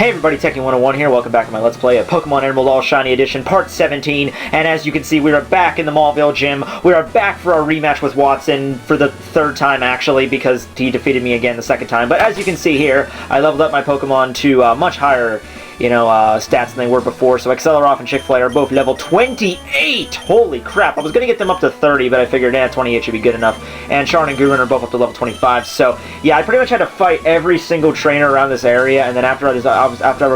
Hey everybody, Tekking101 here, welcome back to my Let's Play of Pokemon Emerald All Shiny Edition, Part 17, and as you can see, we are back in the Mallville Gym. We are back for our rematch with Watson, for the third time actually, because he defeated me again the second time. But as you can see here, I leveled up my Pokemon to much higher, stats than they were before. So Acceleroff and Chick-fil-A are both level 28! Holy crap, I was going to get them up to 30, but I figured, 28 should be good enough. And Sharon and Gurren are both up to level 25, so yeah, I pretty much had to fight every single trainer around this area, and then after I was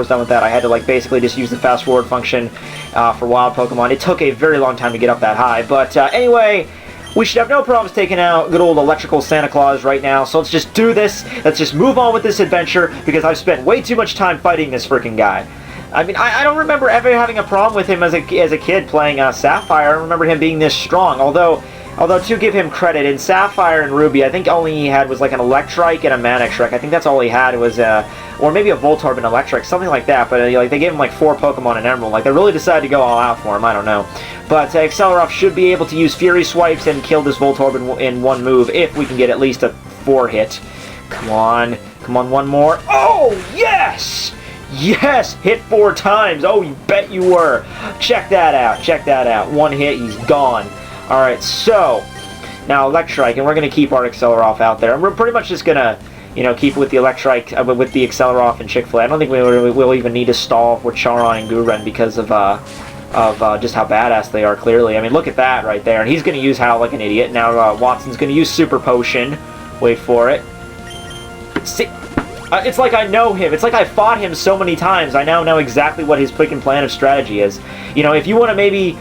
done with that, I had to basically just use the fast forward function for wild Pokemon. It took a very long time to get up that high, but anyway, we should have no problems taking out good old electrical Santa Claus right now, so let's just do this. Let's just move on with this adventure, because I've spent way too much time fighting this freaking guy. I mean, I don't remember ever having a problem with him as a kid playing Sapphire. I don't remember him being this strong, although to give him credit, in Sapphire and Ruby, I think all he had was like an Electrike and a Manectric. I think that's all he had was, or maybe a Voltorb and Electric, something like that, but they gave him like 4 Pokemon in Emerald. They really decided to go all out for him, I don't know. But Acceleroff should be able to use Fury Swipes and kill this Voltorb in one move, if we can get at least a 4-hit. Come on, one more. Oh, yes! Yes! Hit 4 times! Oh, you bet you were! Check that out, 1 hit, he's gone. Alright, so, now Electrike, and we're going to keep our Acceleroff out there. And we're pretty much just going to, keep with the Electrike, with the Acceleroff and Chick-fil-A. I don't think we'll even need to stall with Charon and Gurren because of just how badass they are, clearly. I mean, look at that right there. And he's going to use Howl like an idiot. Now, Watson's going to use Super Potion. Wait for it. See, it's like I know him. It's like I fought him so many times. I now know exactly what his freaking plan of strategy is. If you want to maybe,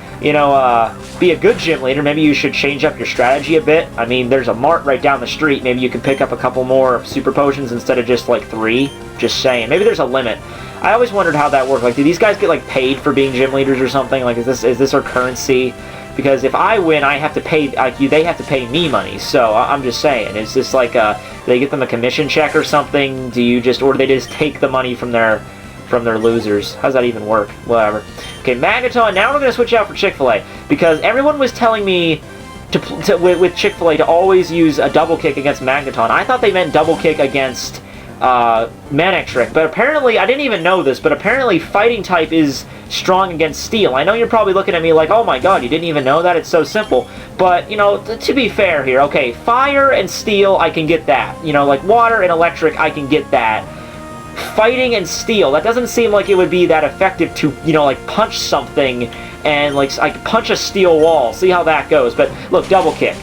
be a good gym leader, maybe you should change up your strategy a bit. I mean, there's a mart right down the street. Maybe you can pick up a couple more Super Potions instead of just, 3. Just saying. Maybe there's a limit. I always wondered how that worked. Do these guys get, paid for being gym leaders or something? Is this our currency? Because if I win, I have to pay, they have to pay me money. So, I'm just saying. Is this do they get them a commission check or something? Or do they just take the money from their losers? How's that even work? Whatever. Okay, Magneton. Now we're going to switch out for Chick-fil-A, because everyone was telling me with Chick-fil-A to always use a double kick against Magneton. I thought they meant double kick against Manectric, but apparently, I didn't even know this, but apparently Fighting type is strong against Steel. I know you're probably looking at me like, oh my god, you didn't even know that? It's so simple. But, to be fair here, okay, Fire and Steel, I can get that. Like Water and Electric, I can get that. Fighting and Steel, that doesn't seem like it would be that effective to, punch something and, punch a steel wall. See how that goes. But, look, double kick.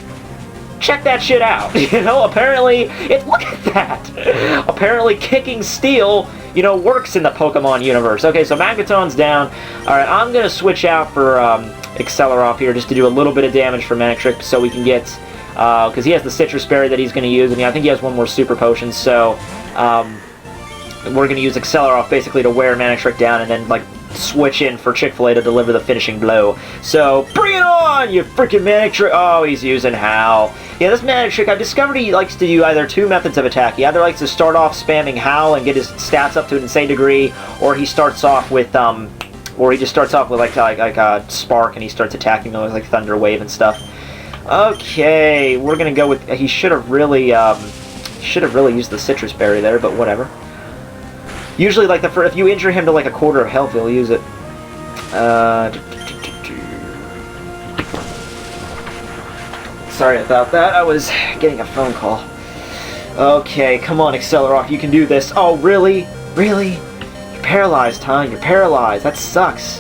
Check that shit out. Apparently, look at that. Apparently, kicking Steel, works in the Pokemon universe. Okay, so Magneton's down. Alright, I'm going to switch out for Acceleroff here just to do a little bit of damage for Manectric so we can get, because he has the Citrus Berry that he's going to use, and I think he has one more Super Potion, so, we're going to use Acceleroff basically to wear Manectric down and then, switch in for Chick-fil-A to deliver the finishing blow. So, bring it on, you freaking Manectric! Oh, he's using Howl. Yeah, this Manectric, I've discovered he likes to do either 2 methods of attack. He either likes to start off spamming Howl and get his stats up to an insane degree, or he starts off with, a Spark and he starts attacking those, like Thunder Wave and stuff. Okay, we're gonna go with, he should have really used the Citrus Berry there, but whatever. Usually, if you injure him to a quarter of health, he'll use it. Sorry about that. I was getting a phone call. Okay, come on, Acceleroff, you can do this. Oh, really? Really? You're paralyzed, huh? You're paralyzed. That sucks.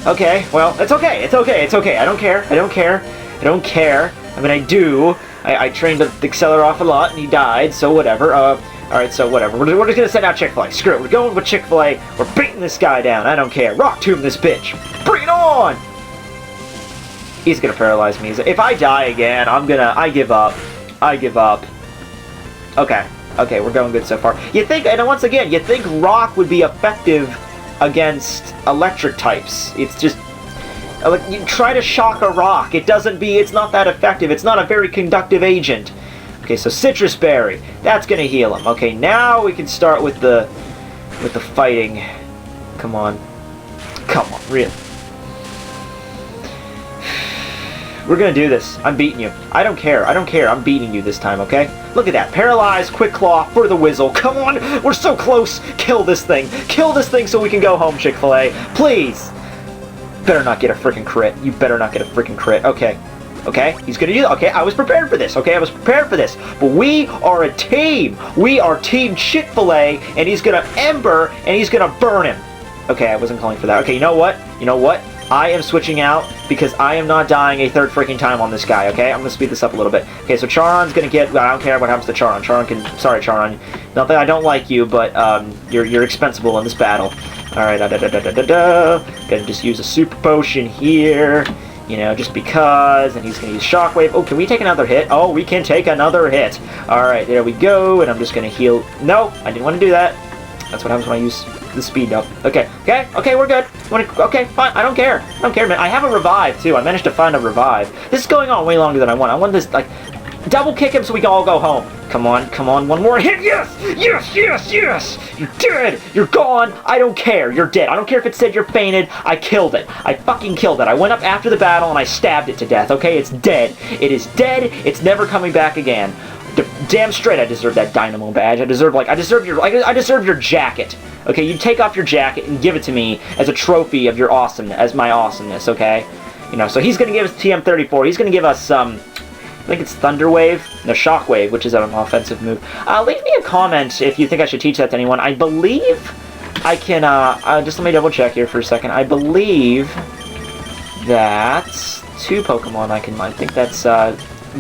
Okay, well, it's okay. It's okay. It's okay. I don't care. I don't care. I don't care. I mean, I do. I trained with Acceleroff a lot, and he died, so whatever. Alright, so whatever. We're just gonna send out Chick-fil-A. Screw it. We're going with Chick-fil-A. We're beating this guy down. I don't care. Rock tomb this bitch. Bring it on! He's gonna paralyze me. If I die again, I give up. I give up. Okay. Okay, we're going good so far. You think, and once again, you think Rock would be effective against electric types. It's just, you try to shock a Rock. It's not that effective. It's not a very conductive agent. Okay, so Citrus Berry, that's gonna heal him. Okay, now we can start with the fighting. Come on, really. We're gonna do this. I'm beating you. I don't care. I'm beating you this time. Okay. Look at that. Paralyzed, quick claw for the Whizzle. Come on, we're so close. Kill this thing. Kill this thing so we can go home, Chick-fil-A. Please. Better not get a freaking crit. You better not get a freaking crit. Okay. Okay, he's gonna do that. Okay, I was prepared for this. Okay, I was prepared for this. But we are a team. We are Team Chick-fil-A, and he's gonna Ember, and he's gonna burn him. Okay, I wasn't calling for that. Okay, you know what? You know what? I am switching out because I am not dying a third freaking time on this guy, okay? I'm gonna speed this up a little bit. Okay, so Charon's gonna get... I don't care what happens to Charon. Charon can... Sorry, Charon. Not that I don't like you, but you're expensible in this battle. Alright, Gonna just use a super potion here. You know, just because, and he's going to use Shockwave. Oh, can we take another hit? Oh, we can take another hit. Alright, there we go, and I'm just going to heal. No, I didn't want to do that. That's what happens when I use the speed up. Okay, we're good. Okay, fine, I don't care. I don't care, man. I have a revive, too. I managed to find a revive. This is going on way longer than I want. I want this, like, double kick him so we can all go home. Come on, one more hit. Yes! You're dead. You're gone. I don't care. You're dead. I don't care if it said you're fainted. I killed it. I fucking killed it. I went up after the battle and I stabbed it to death. Okay, it's dead. It is dead. It's never coming back again. Damn straight, I deserve that dynamo badge. I deserve your jacket. Okay, you take off your jacket and give it to me as a trophy of your awesomeness, as my awesomeness. Okay, you know. So he's gonna give us TM34. He's gonna give us I think it's Thunder Wave, no, Shock Wave, which is an offensive move. Leave me a comment if you think I should teach that to anyone. I believe I can, just let me double check here for a second. I believe that's 2 Pokemon I can, I think that's,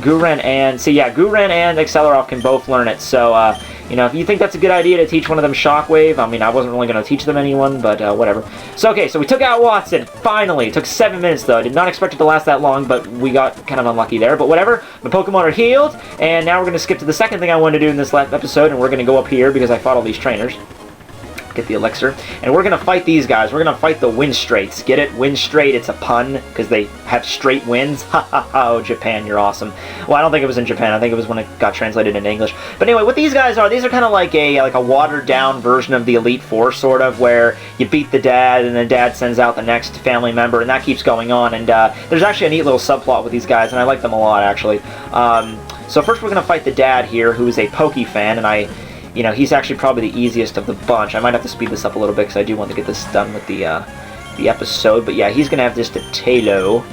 Guren and, Guren and Acceleroff can both learn it, so, you know, if you think that's a good idea to teach one of them Shockwave, I mean, I wasn't really going to teach them anyone, but whatever. So, okay, so we took out Watson, finally. It took 7 minutes, though. I did not expect it to last that long, but we got kind of unlucky there. But whatever, the Pokemon are healed, and now we're going to skip to the second thing I wanted to do in this last episode, and we're going to go up here because I fought all these trainers. Get the elixir, and we're gonna fight these guys. We're gonna fight the wind straights. Get it? Wind straight. It's a pun because they have straight winds. Ha ha ha! Oh, Japan, you're awesome. Well, I don't think it was in Japan. I think it was when it got translated into English. But anyway, what these guys are kind of like a watered down version of the Elite Four, sort of, where you beat the dad, and the dad sends out the next family member, and that keeps going on. And there's actually a neat little subplot with these guys, and I like them a lot actually. So first, we're gonna fight the dad here, who is a Poke fan, and you know, he's actually probably the easiest of the bunch. I might have to speed this up a little bit because I do want to get this done with the episode. But yeah, he's going to have just a Tailo.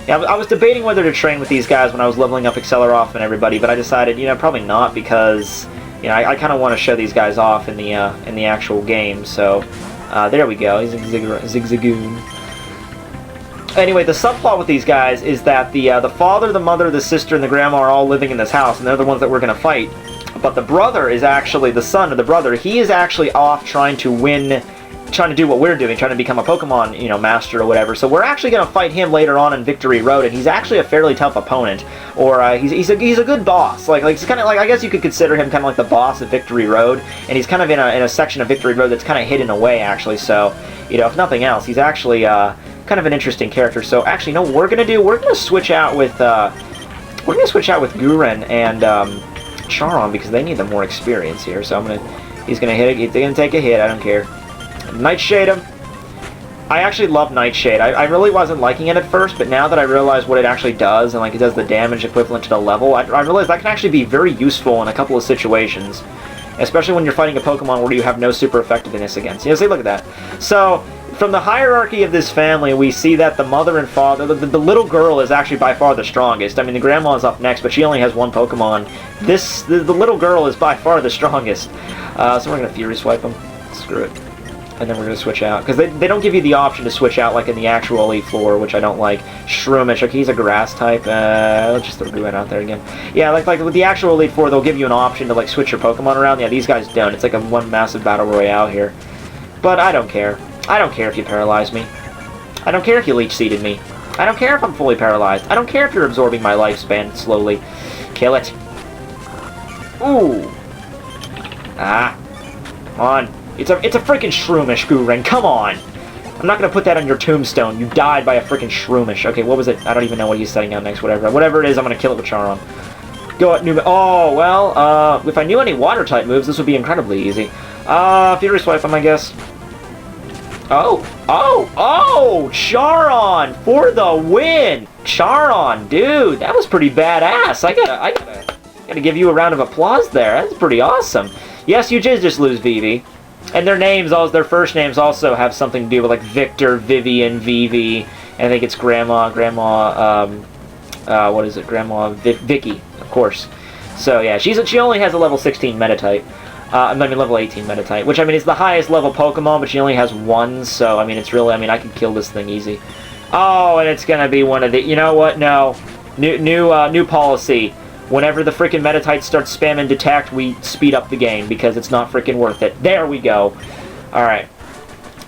Yeah, I was debating whether to train with these guys when I was leveling up Acceleroff and everybody, but I decided, you know, probably not because, you know, I kind of want to show these guys off in the actual game. So, there we go. He's a Zigzagoon. Anyway, the subplot with these guys is that the father, the mother, the sister, and the grandma are all living in this house, and they're the ones that we're going to fight. But the brother is actually, the son of the brother, he is actually off trying to do what we're doing, trying to become a Pokemon, you know, master or whatever. So we're actually going to fight him later on in Victory Road, and he's actually a fairly tough opponent. Or he's a good boss. Like he's kind of like, I guess you could consider him kind of like the boss of Victory Road, and he's kind of in a section of Victory Road that's kind of hidden away actually. So, you know, if nothing else, he's actually kind of an interesting character. So actually, you know what we're gonna do? We're gonna switch out with Guren and Charon because they need the more experience here. So he's gonna hit it. They're gonna take a hit. I don't care. Nightshade him. I actually love Nightshade. I really wasn't liking it at first, but now that I realize what it actually does and like it does the damage equivalent to the level, I realize that can actually be very useful in a couple of situations. Especially when you're fighting a Pokemon where you have no super effectiveness against. You know, see, look at that. So, from the hierarchy of this family, we see that the mother and father, the little girl is actually by far the strongest. I mean, the grandma is up next, but she only has 1 Pokemon. The little girl is by far the strongest. So we're going to Fury Swipe them. Screw it. And then we're going to switch out. Because they don't give you the option to switch out like in the actual Elite Four, which I don't like. Shroomish, okay, he's a grass type. Let's just throw Guren out there again. Yeah, like with the actual Elite Four, they'll give you an option to like switch your Pokemon around. Yeah, these guys don't. It's like one massive battle royale here. But I don't care. I don't care if you paralyze me. I don't care if you leech seeded me. I don't care if I'm fully paralyzed. I don't care if you're absorbing my lifespan slowly. Kill it. Ooh. Ah. Come on. It's a freaking Shroomish, Guren. Come on. I'm not going to put that on your tombstone. You died by a freaking Shroomish. Okay, what was it? I don't even know what he's setting out next. Whatever it is, I'm going to kill it with Charon. Go at New... Oh, well, if I knew any Water-type moves, this would be incredibly easy. Fury Swipe him, I guess. Oh! Charon for the win! Charon, dude, that was pretty badass. I gotta give you a round of applause there. That's pretty awesome. Yes, you did just lose Vivi. And their names, their first names also have something to do with, like, Victor, Vivian, Vivi. And I think it's Grandma, what is it? Grandma Vicky, of course. So, yeah, she only has a level 16 Metatite. I mean, level 18 Metatite, which, I mean, is the highest level Pokemon, but she only has one, so, I mean, it's really, I mean, I can kill this thing easy. Oh, and it's gonna be one of the, you know what, no. New policy. Whenever the freaking Metatite starts spamming Detect, we speed up the game, because it's not freaking worth it. There we go. Alright.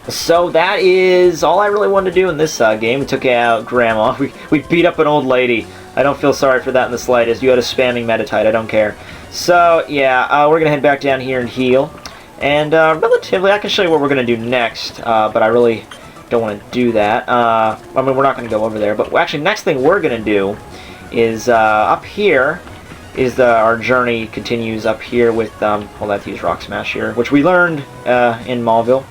So that is all I really wanted to do in this game. We took out Grandma. We beat up an old lady. I don't feel sorry for that in the slightest. You had a spamming Metatite. I don't care. So, yeah, we're going to head back down here and heal. And relatively, I can show you what we're going to do next, but I really don't want to do that. I mean, we're not going to go over there. But actually, next thing we're going to do is up here is our journey continues up here with, well, let's use Rock Smash here, which we learned in Mauville.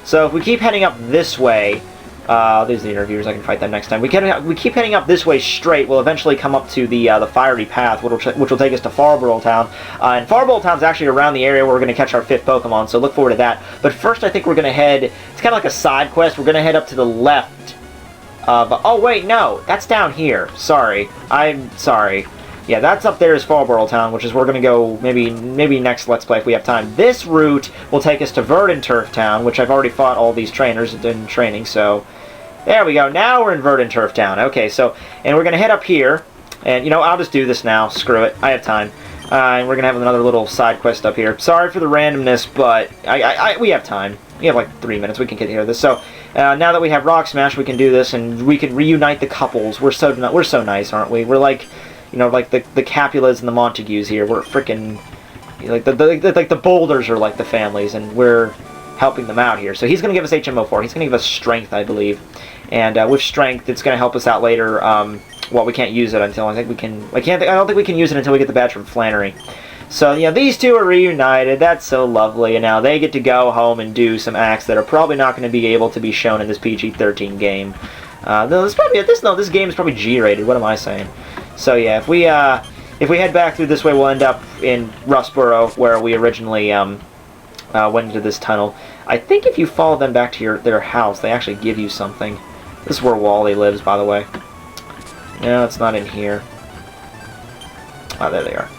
So if we keep heading up this way, there's the interviewers, I can fight that next time. We keep heading up this way straight, we'll eventually come up to the Fiery Path, which will take us to Farborough Town. And Farborough Town's actually around the area where we're going to catch our 5th Pokemon, so look forward to that. But first I think we're going to head, it's kind of like a side quest, we're going to head up to the left. Oh wait, no, that's down here. Sorry. I'm sorry. Yeah, that's up there is Farborough Town, which is where we're going to go maybe next Let's Play if we have time. This route will take us to Verdanturf Town, which I've already fought all these trainers in training, so there we go. Now we're in Verdanturf Town. Okay, so, and we're going to head up here, and, you know, I'll just do this now. Screw it. I have time. And we're going to have another little side quest up here. Sorry for the randomness, but we have time. We have like 3 minutes. We can get here this. So now that we have Rock Smash, we can do this, and we can reunite the couples. We're so nice, aren't we? We're like, you know, like the Capulas and the Montagues here. We're freaking, like the Boulders are like the families, and we're helping them out here. So he's going to give us HMO4. He's going to give us Strength, I believe. And with Strength, it's going to help us out later. Well, we can't use it until I don't think we can use it until we get the badge from Flannery. So, yeah, these two are reunited. That's so lovely. And now they get to go home and do some acts that are probably not going to be able to be shown in this PG-13 game. This game is probably G-rated. What am I saying? So, yeah, if we head back through this way, we'll end up in Rustboro, where we originally went into this tunnel. I think if you follow them back to their house, they actually give you something. This is where Wally lives, by the way. No, it's not in here. Oh, there they are.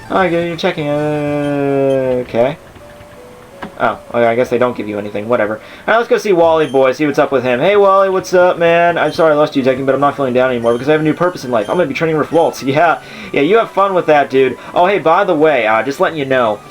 Oh, you're checking. Okay. Oh, okay, I guess they don't give you anything. Whatever. Alright, let's go see Wally, boy. See what's up with him. Hey, Wally, what's up, man? I'm sorry I lost you, Tekking, but I'm not feeling down anymore because I have a new purpose in life. I'm going to be training Riff Waltz. Yeah, you have fun with that, dude. Oh, hey, by the way, just letting you know,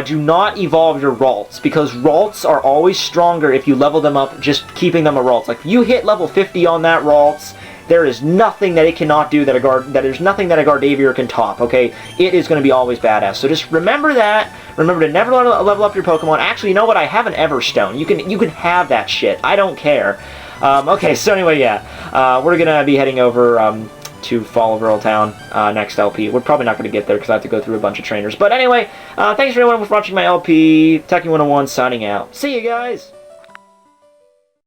do not evolve your Ralts, because Ralts are always stronger if you level them up just keeping them a Ralts. Like, if you hit level 50 on that Ralts, there is nothing that it cannot do there's nothing that a Gardevoir can top, okay? It is going to be always badass. So just remember that. Remember to never level up your Pokemon. Actually, you know what? I have an Everstone. You can have that shit. I don't care. Okay, so anyway, yeah. We're going to be heading over to Fallville Town next LP. We're probably not going to get there because I have to go through a bunch of trainers. But anyway, thanks for everyone for watching my LP. Tekking101 signing out. See you guys!